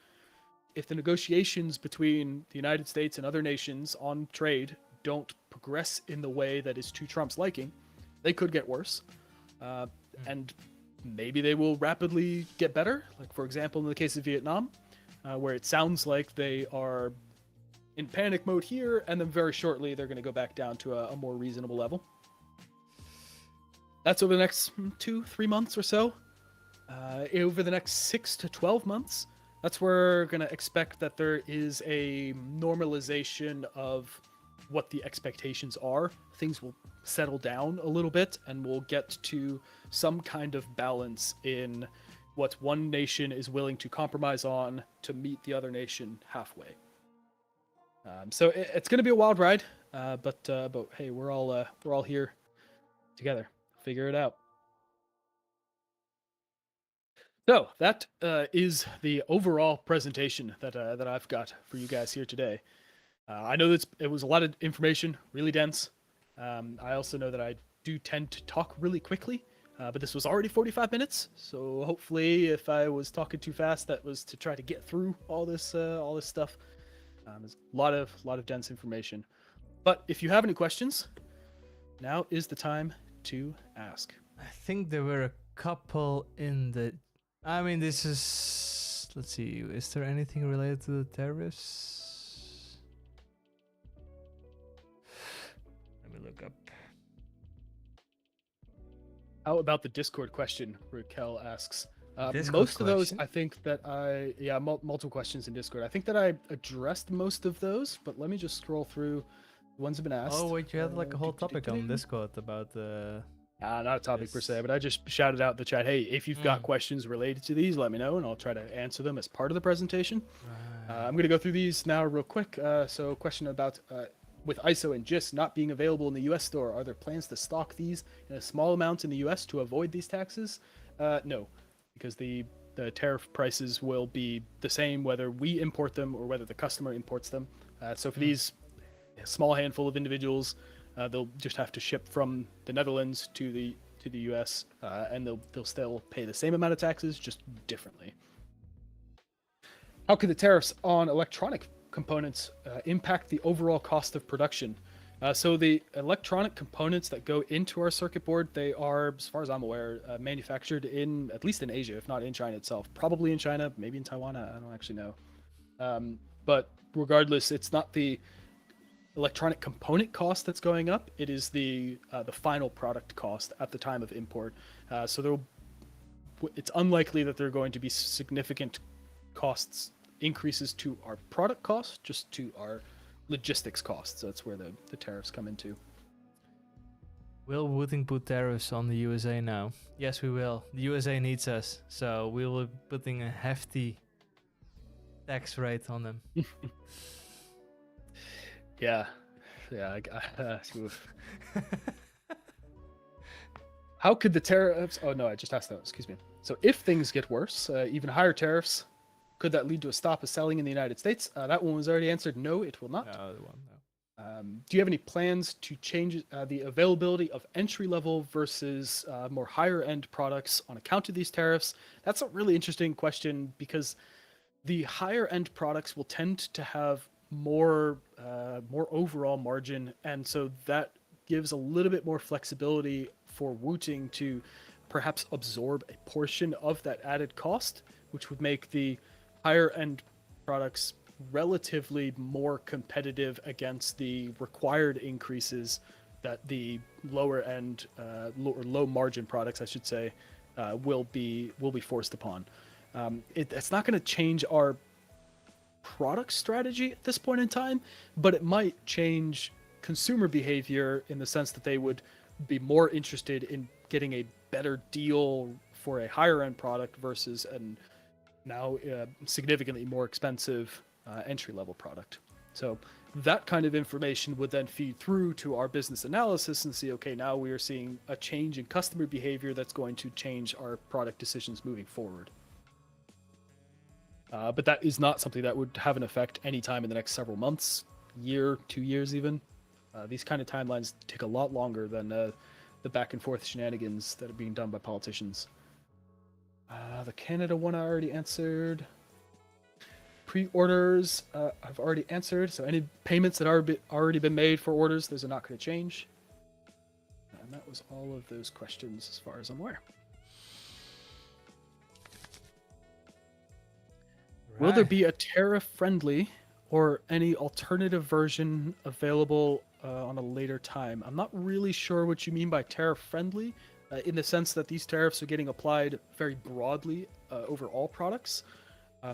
if the negotiations between the United States and other nations on trade don't progress in the way that is to Trump's liking, they could get worse. And maybe they will rapidly get better. Like, for example, in the case of Vietnam, where it sounds like they are in panic mode here, and then very shortly they're going to go back down to a more reasonable level. That's over the next 2-3 months or so. Over the next 6 to 12 months, that's where we're going to expect that there is a normalization of what the expectations are. Things will settle down a little bit, and we'll get to some kind of balance in what one nation is willing to compromise on to meet the other nation halfway. So it's going to be a wild ride, but hey, we're all here together. Figure it out. So that is the overall presentation that I've got for you guys here today. I know that it was a lot of information, really dense. I also know that I do tend to talk really quickly, but this was already 45 minutes. So hopefully, if I was talking too fast, that was to try to get through all this stuff. There's a lot of dense information. But if you have any questions, now is the time to ask. I think there were a couple in the... I mean, this is... Let's see. Is there anything related to the tariffs? Let me look up. How about the Discord question? Raquel asks. Discord most of those, question? I think that multiple questions in Discord. I think that I addressed most of those, but let me just scroll through the ones that have been asked. Oh, wait, you had like a whole topic on Discord about the... Not a topic per se, but I just shouted out in the chat, hey, if you've got questions related to these, let me know, and I'll try to answer them as part of the presentation. I'm going to go through these now real quick. So question about, with ISO and GIS not being available in the US store, are there plans to stock these in a small amount in the US to avoid these taxes? No, because the tariff prices will be the same whether we import them or whether the customer imports them. So for these small handful of individuals, they'll just have to ship from the Netherlands to the US, and they'll still pay the same amount of taxes, just differently. How could the tariffs on electronic components impact the overall cost of production? So the electronic components that go into our circuit board, they are, as far as I'm aware, manufactured at least in Asia, if not in China itself. Probably in China, maybe in Taiwan, I don't actually know. But regardless, it's not the electronic component cost that's going up. It is the final product cost at the time of import. So it's unlikely that there are going to be significant costs increases to our product cost, just to our logistics costs. That's where the tariffs come into. Will Wooting put tariffs on the USA now? Yes, we will. The USA needs us, so we will be putting a hefty tax rate on them. Yeah. How could the tariffs... Oh, no, I just asked that. Excuse me. So if things get worse, even higher tariffs, could that lead to a stop of selling in the United States? That one was already answered. No, it will not. No. Do you have any plans to change the availability of entry-level versus more higher-end products on account of these tariffs? That's a really interesting question, because the higher-end products will tend to have more overall margin, and so that gives a little bit more flexibility for Wooting to perhaps absorb a portion of that added cost, which would make the higher end products relatively more competitive against the required increases that the lower end or low margin products, I should say, will be forced upon. It's not going to change our product strategy at this point in time, but it might change consumer behavior in the sense that they would be more interested in getting a better deal for a higher end product versus an now significantly more expensive entry level product. So that kind of information would then feed through to our business analysis and see, okay, now we are seeing a change in customer behavior that's going to change our product decisions moving forward. But that is not something that would have an effect anytime in the next several months, year, 2 years even. These kind of timelines take a lot longer than the back and forth shenanigans that are being done by politicians. The Canada one I already answered. Pre-orders I've already answered. So any payments that are already been made for orders, those are not going to change. And that was all of those questions as far as I'm aware. Right. Will there be a tariff-friendly or any alternative version available on a later time? I'm not really sure what you mean by tariff-friendly, in the sense that these tariffs are getting applied very broadly over all products.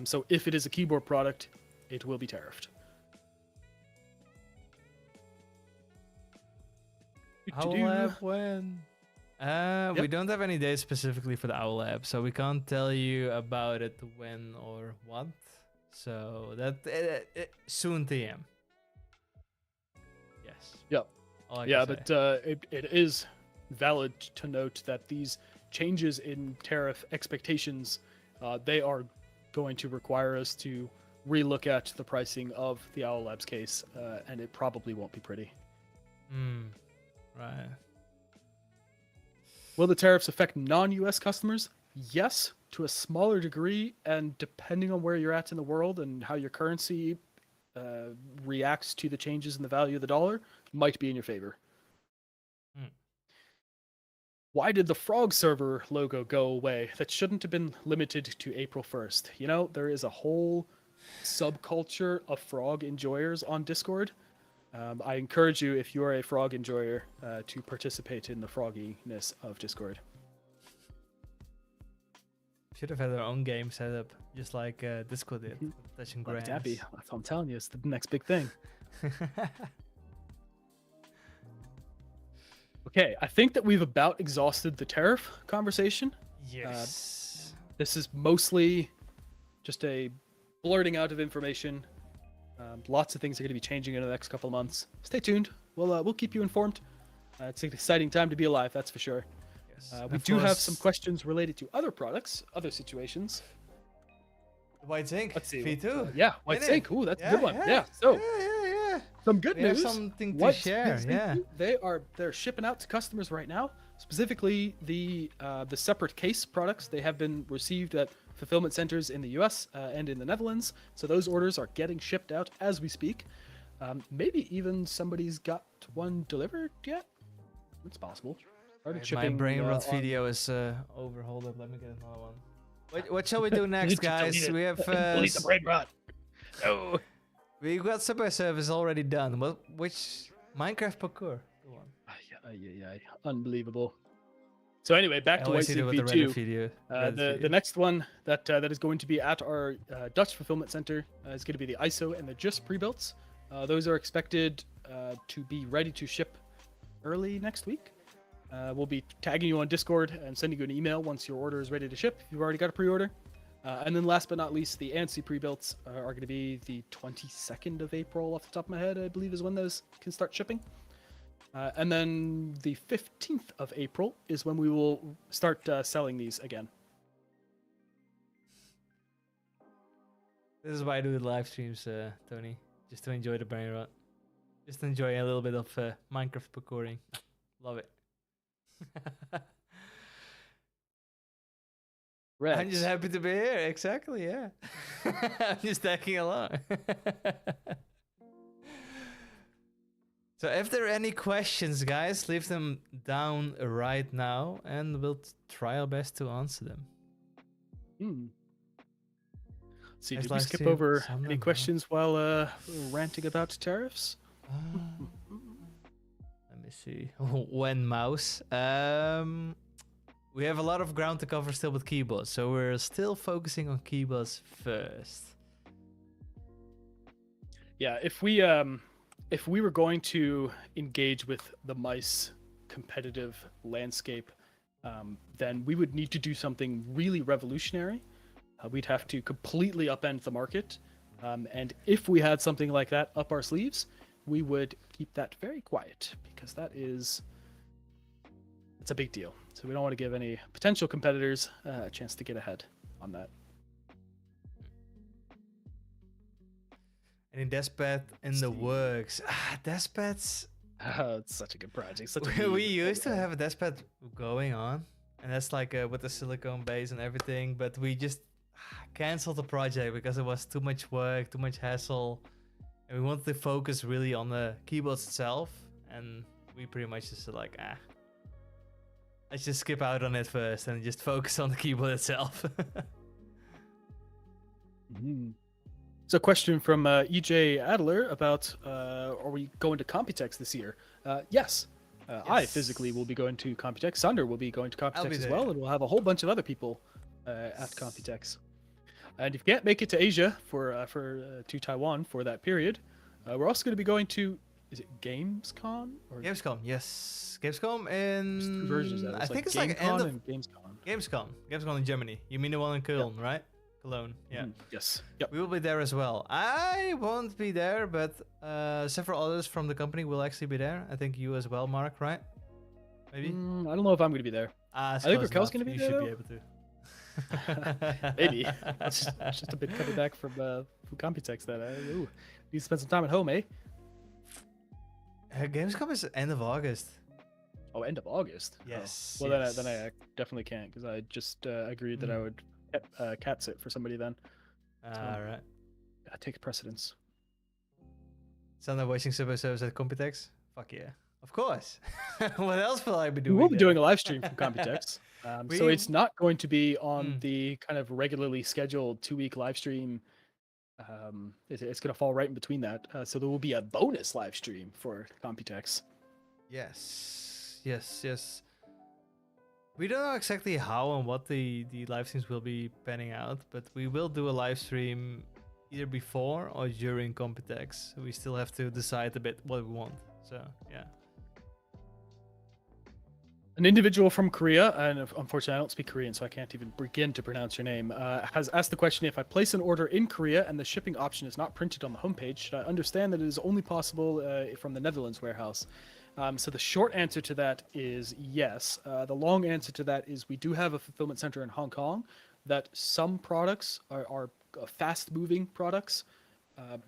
So if it is a keyboard product, it will be tariffed. Owl Lab when? Yep. We don't have any dates specifically for the Owl Lab, so we can't tell you about it when or what. So that soon TM. Yes. Yep. Yeah, but it is valid to note that these changes in tariff expectations, they are going to require us to relook at the pricing of the Owl Labs case, and it probably won't be pretty. Right. Will the tariffs affect non-US customers? Yes, to a smaller degree, and depending on where you're at in the world and how your currency reacts to the changes in the value of the dollar, might be in your favor. Why did the Frog server logo go away? That shouldn't have been limited to April 1st. You know, there is a whole subculture of Frog enjoyers on Discord. I encourage you, if you are a Frog enjoyer, to participate in the frogginess of Discord. Should have had their own game set up, just like Discord did. Touching grass. Dappy. That's what I'm telling you. It's the next big thing. Okay, I think that we've about exhausted the tariff conversation. Yes. This is mostly just a blurting out of information. Lots of things are going to be changing in the next couple of months. Stay tuned. We'll keep you informed. It's an exciting time to be alive, that's for sure. Yes. We do have some questions related to other products, other situations. White Zinc. Let's see. V2. Yeah, White Zinc. Ooh, that's a good one. Yeah. So. Some good news. Something to share. Yeah. They're shipping out to customers right now. Specifically, the separate case products. They have been received at fulfillment centers in the U.S. And in the Netherlands. So those orders are getting shipped out as we speak. Maybe even somebody's got one delivered yet. It's possible. My brain rot video is over. Hold up, let me get another one. What shall we do next, guys? We have the brain rot. No. We got Subway Service already done. Which Minecraft parkour? Go on. Unbelievable. So anyway, back to White Zinc V2. The next one that is going to be at our Dutch fulfillment center is going to be the ISO and the JUS pre-builts. Those are expected to be ready to ship early next week. We'll be tagging you on Discord and sending you an email once your order is ready to ship. If you've already got a pre-order. And then last but not least, the ANSI pre-builts are going to be the 22nd of April, off the top of my head, I believe is when those can start shipping. And then the 15th of April is when we will start selling these again. This is why I do the live streams, Tony. Just to enjoy the brain rot. Just to enjoy a little bit of Minecraft parkouring. Love it. Right. I'm just happy to be here. Exactly, yeah. I'm just tagging along. So if there are any questions, guys, leave them down right now and we'll try our best to answer them. See, did we skip over any questions while ranting about tariffs? Let me see. When mouse. we have a lot of ground to cover still with keyboards, so we're still focusing on keyboards first. Yeah, if we were going to engage with the mice competitive landscape, then we would need to do something really revolutionary. We'd have to completely upend the market, and if we had something like that up our sleeves, we would keep that very quiet because it's a big deal. So we don't want to give any potential competitors a chance to get ahead on that. Any deskpad in the works? Deskpads. It's such a good project. We used to have a deskpad going on, and that's like with the silicone base and everything, but we just canceled the project because it was too much work, too much hassle, and we wanted to focus really on the keyboards itself, and we pretty much just said like, let's just skip out on it first and just focus on the keyboard itself. Mm-hmm. So a question from EJ Adler about are we going to Computex this year? Yes. Yes. I physically will be going to Computex. Sander will be going to Computex as well, and we'll have a whole bunch of other people at Computex. And if you can't make it to Asia to Taiwan for that period, we're also going to be going to, is it Gamescom? Gamescom, yes. Gamescom in... There's two versions of it. I think it's Gamescom like end of... and Gamescom. Gamescom in Germany. You mean the one in Cologne, right? Cologne, yeah. Yes. Yep. We will be there as well. I won't be there, but several others from the company will actually be there. I think you as well, Mark, right? Maybe? I don't know if I'm going to be there. I think Raquel's going to be there. You should be able to. Maybe. It's just a bit coming back from Computex that need to spend some time at home, eh? Gamescom is end of August. Oh, end of August? Yes. Oh. Well, yes. Then I definitely can't because I just agreed that I would cat sit for somebody then. Right. I take precedence. Sunday watching Subway at Computex? Fuck yeah. Of course. What else will I be doing? We will be doing a live stream from Computex. So it's not going to be on the kind of regularly scheduled 2-week live stream. It's going to fall right in between that. So there will be a bonus live stream for Computex. Yes. We don't know exactly how and what the live streams will be panning out, but we will do a live stream either before or during Computex. We still have to decide a bit what we want. So, yeah. An individual from Korea, and unfortunately I don't speak Korean, so I can't even begin to pronounce your name, has asked the question, if I place an order in Korea and the shipping option is not printed on the homepage, should I understand that it is only possible from the Netherlands warehouse? So the short answer to that is yes. The long answer to that is we do have a fulfillment center in Hong Kong that some products are fast-moving products.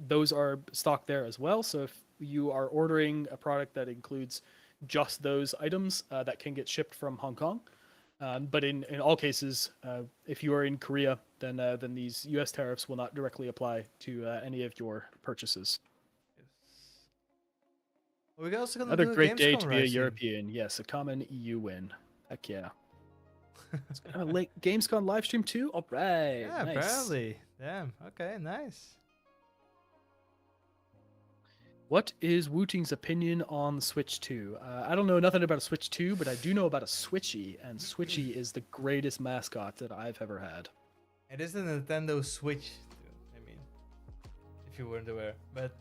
Those are stocked there as well. So if you are ordering a product that includes just those items, that can get shipped from Hong Kong. But in all cases, if you are in Korea, then these U.S. tariffs will not directly apply to any of your purchases. We're also gonna Another do great day Gamescom to be a rising. European. Yes, a common EU win. Heck yeah. It's kind of late Gamescom live stream too. All right. Yeah, nice. apparently. Damn. Okay, nice. What is Wooting's opinion on the Switch 2? I don't know nothing about a Switch 2, but I do know about a Switchy, and Switchy is the greatest mascot that I've ever had. It is the Nintendo Switch. I mean, if you weren't aware, but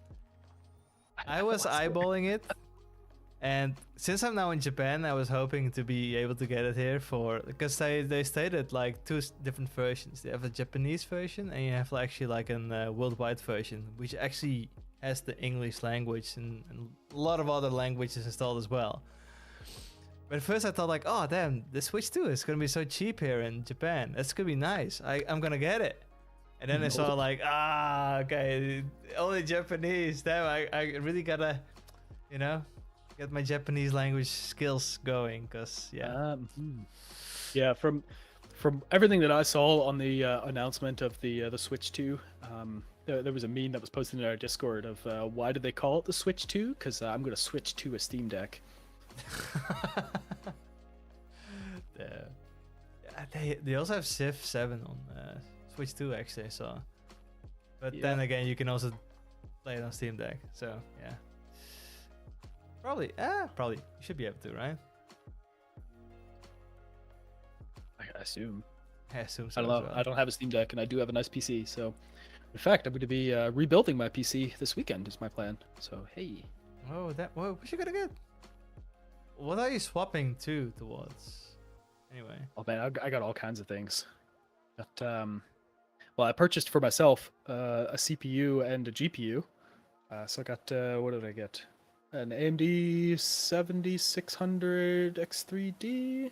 I was eyeballing it, and since I'm now in Japan, I was hoping to be able to get it here because they stated like two different versions. They have a Japanese version, and you have actually like a worldwide version, which actually has the English language and a lot of other languages installed as well. But at first I thought like, oh damn, the Switch 2 is gonna be so cheap here in Japan. That's gonna be nice. I'm gonna get it. And then I saw like, okay, only Japanese. Damn, I really gotta, get my Japanese language skills going, cause yeah, from everything that I saw on the announcement of the Switch 2, there was a meme that was posted in our Discord of why did they call it the Switch 2? Because I'm gonna switch to a Steam Deck. They also have Civ 7 on Switch 2 actually, I saw. But then again, you can also play it on Steam Deck. So yeah, probably you should be able to, right? I assume. I assume so. I don't know. As well. I don't have a Steam Deck, and I do have a nice PC. So, in fact, I'm going to be rebuilding my PC this weekend. Is my plan. So, hey. Oh, what you gonna get? What are you swapping towards? Anyway. Oh man, I got all kinds of things. But well, I purchased for myself a CPU and a GPU. So I got what did I get? An AMD 7600 X3D.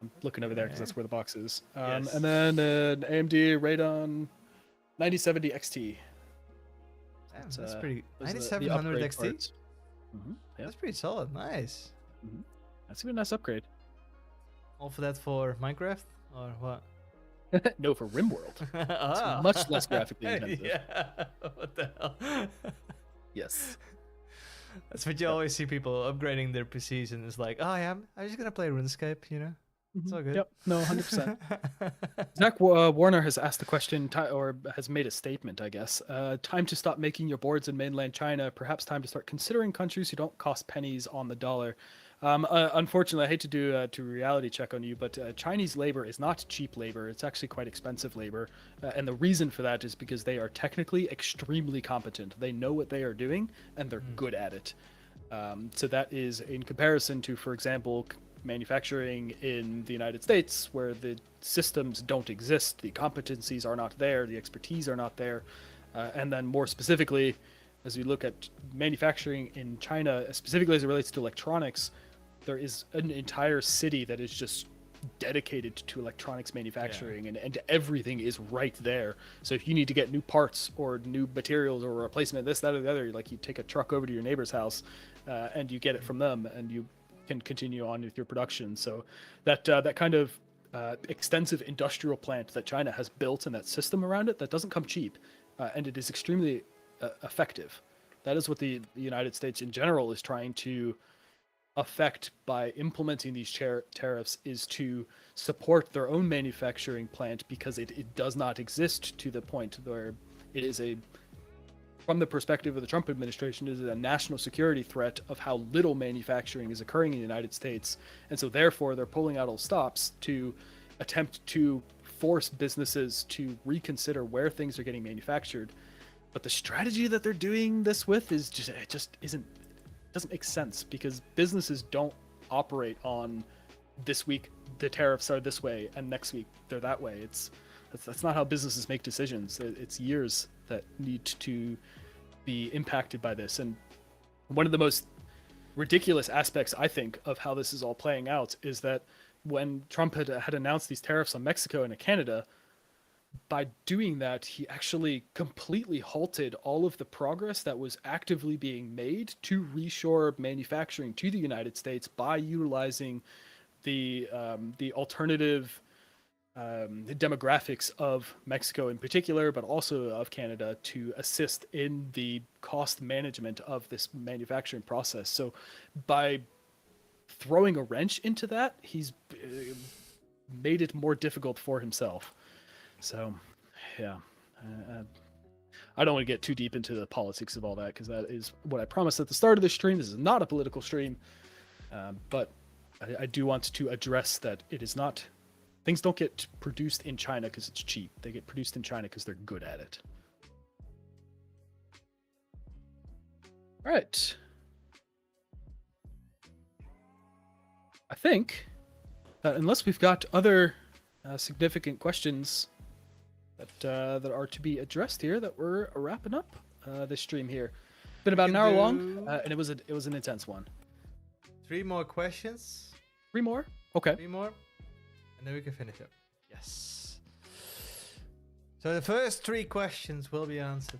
I'm looking over there because that's where the box is. Yes. And then an AMD Radeon 9070 XT. Damn, that's pretty. those are the 9700 upgrade XT. parts. Yeah, That's pretty solid. Nice. that's a nice upgrade. All for that for Minecraft or what? No, for RimWorld. Ah. It's much less graphically intensive. Yeah. What the hell? Yes. That's what you always see people upgrading their PCs, and it's like, oh yeah, I'm just gonna play RuneScape, you know. It's all good. Yep. No, 100%. Zach Warner has asked the question, or has made a statement, I guess. Time to stop making your boards in mainland China. Perhaps time to start considering countries who don't cost pennies on the dollar. Unfortunately, I hate to do a reality check on you, but Chinese labor is not cheap labor. It's actually quite expensive labor. And the reason for that is because they are technically extremely competent. They know what they are doing, and they're good at it. So that is in comparison to, for example, manufacturing in the United States, where the systems don't exist, the competencies are not there, the expertise are not there. And then more specifically, as we look at manufacturing in China, specifically as it relates to electronics, there is an entire city that is just dedicated to electronics manufacturing, and everything is right there. So if you need to get new parts or new materials or replacement, this, that, or the other, like you take a truck over to your neighbor's house and you get it from them, and you can continue on with your production. So that kind of extensive industrial plant that China has built and that system around it, that doesn't come cheap, and it is extremely effective. That is what the United States in general is trying to affect by implementing these tariffs, is to support their own manufacturing plant, because it does not exist to the point where it is from the perspective of the Trump administration, is a national security threat of how little manufacturing is occurring in the United States. And so therefore they're pulling out all stops to attempt to force businesses to reconsider where things are getting manufactured. But the strategy that they're doing this with is doesn't make sense, because businesses don't operate on this week the tariffs are this way and next week they're that way. That's not how businesses make decisions. It's years that need to be impacted by this. And one of the most ridiculous aspects, I think, of how this is all playing out is that when Trump had announced these tariffs on Mexico and Canada, by doing that, he actually completely halted all of the progress that was actively being made to reshore manufacturing to the United States by utilizing the alternative demographics of Mexico in particular, but also of Canada, to assist in the cost management of this manufacturing process. So by throwing a wrench into that, he's made it more difficult for himself. So, yeah, I don't want to get too deep into the politics of all that, because that is what I promised at the start of the stream. This is not a political stream, but I do want to address that it is not. Things don't get produced in China because it's cheap. They get produced in China because they're good at it. All right. I think that unless we've got other significant questions that are to be addressed here, that we're wrapping up this stream here. It's been about an hour long, and it was an intense one. 3 more questions. 3 more? Okay. 3 more, and then we can finish up. Yes. So the first 3 questions will be answered.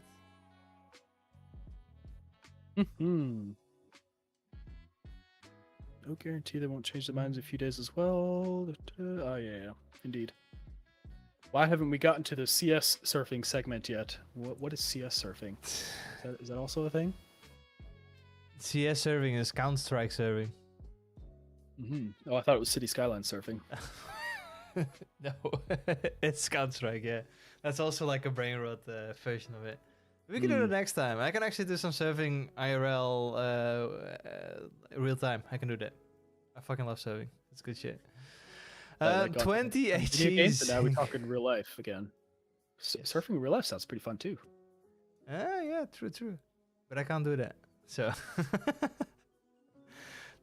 No guarantee they won't change their minds in a few days as well. Oh yeah, indeed. Why haven't we gotten to the CS surfing segment yet? What is CS surfing? Is that also a thing? CS surfing is Counter-Strike surfing. Oh, I thought it was City Skyline surfing. No, it's Counter-Strike, yeah. That's also like a brain rot version of it. We can do it next time. I can actually do some surfing IRL real time. I can do that. I fucking love surfing. It's good shit. Like on 20 video games, and now we're HEs. talking real life again. Surfing in real life sounds pretty fun too. Yeah, true. But I can't do that. So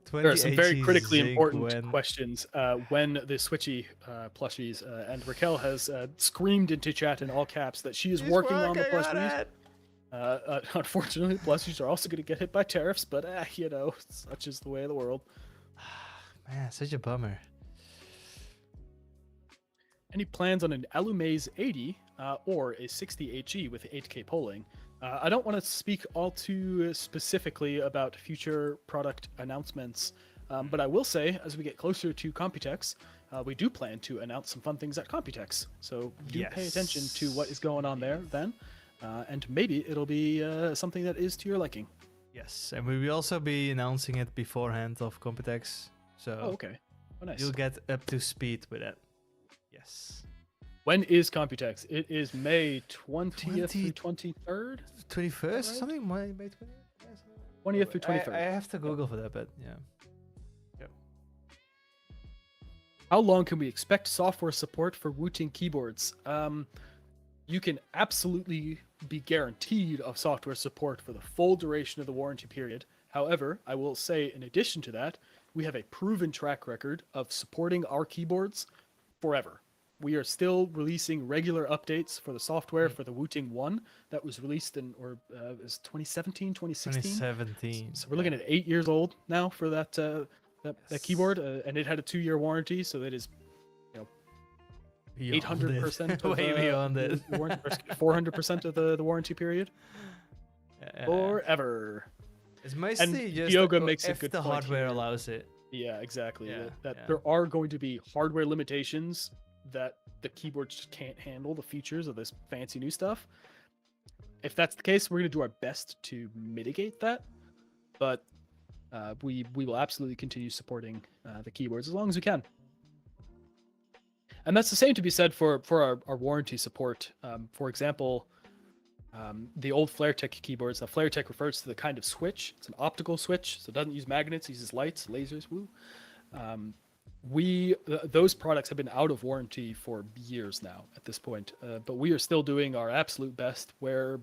20 There are some very HEs critically zig important when- questions when the Switchy plushies, and Raquel has screamed into chat in all caps that she is He's working on the working plushies. it. Unfortunately, the plushies are also going to get hit by tariffs, but you know, such is the way of the world. Man, such a bummer. Any plans on an Alumaze 80 or a 60 HE with 8K polling? I don't want to speak all too specifically about future product announcements, but I will say, as we get closer to Computex, we do plan to announce some fun things at Computex. So do pay attention to what is going on there then, and maybe it'll be something that is to your liking. Yes, and we will also be announcing it beforehand of Computex. So Oh, okay. Oh, nice. you'll get up to speed with it. Yes. When is Computex? It is May 20th through 23rd? 21st? right? Something? May 20th? 20th through 23rd. I have to Google for that, but yeah. How long can we expect software support for Wooting keyboards? You can absolutely be guaranteed of software support for the full duration of the warranty period. However, I will say, in addition to that, we have a proven track record of supporting our keyboards forever. We are still releasing regular updates for the software for the Wooting 1 that was released in, is 2017, 2016? 2017. So we're looking at 8 years old now for that that keyboard, and it had a 2-year warranty, so that is 800% of way beyond it. 400% of the warranty period forever. It's mostly And just Yoga that makes a if good the point hardware here. allows it. Yeah, exactly. Yeah, That yeah. there are going to be hardware limitations that the keyboard just can't handle the features of this fancy new stuff. If that's the case, we're going to do our best to mitigate that. But we will absolutely continue supporting the keyboards as long as we can. And that's the same to be said for our warranty support. For example, the old FlareTech keyboards. Now, FlareTech refers to the kind of switch. It's an optical switch, so it doesn't use magnets, it uses lights, lasers. Woo. Those products have been out of warranty for years now at this point, but we are still doing our absolute best where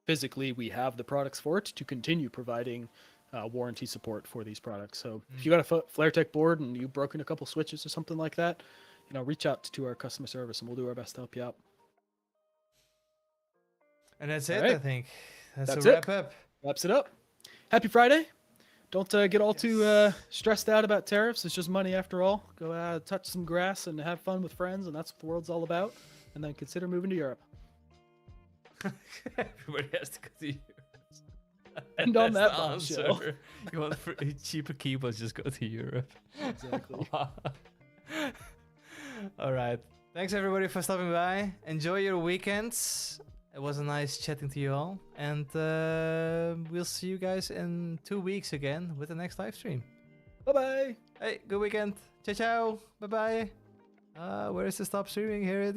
physically we have the products for it to continue providing warranty support for these products. So if you got a FlareTech board and you've broken a couple switches or something like that, reach out to our customer service and we'll do our best to help you out. And that's All it, right. I think. That's a it. wrap up. Wraps it up. Happy Friday. Don't get all too stressed out about tariffs. It's just money after all. Go touch some grass and have fun with friends, and that's what the world's all about. And then consider moving to Europe. Everybody has to go to Europe. And on That's that the bombshell. answer. You want cheaper keyboards, just go to Europe. Exactly. All right. Thanks everybody for stopping by. Enjoy your weekends. It was a nice chatting to you all. And we'll see you guys in 2 weeks again with the next live stream. Bye-bye. Hey, good weekend. Ciao, ciao. Bye-bye. Where is the stop streaming? Here it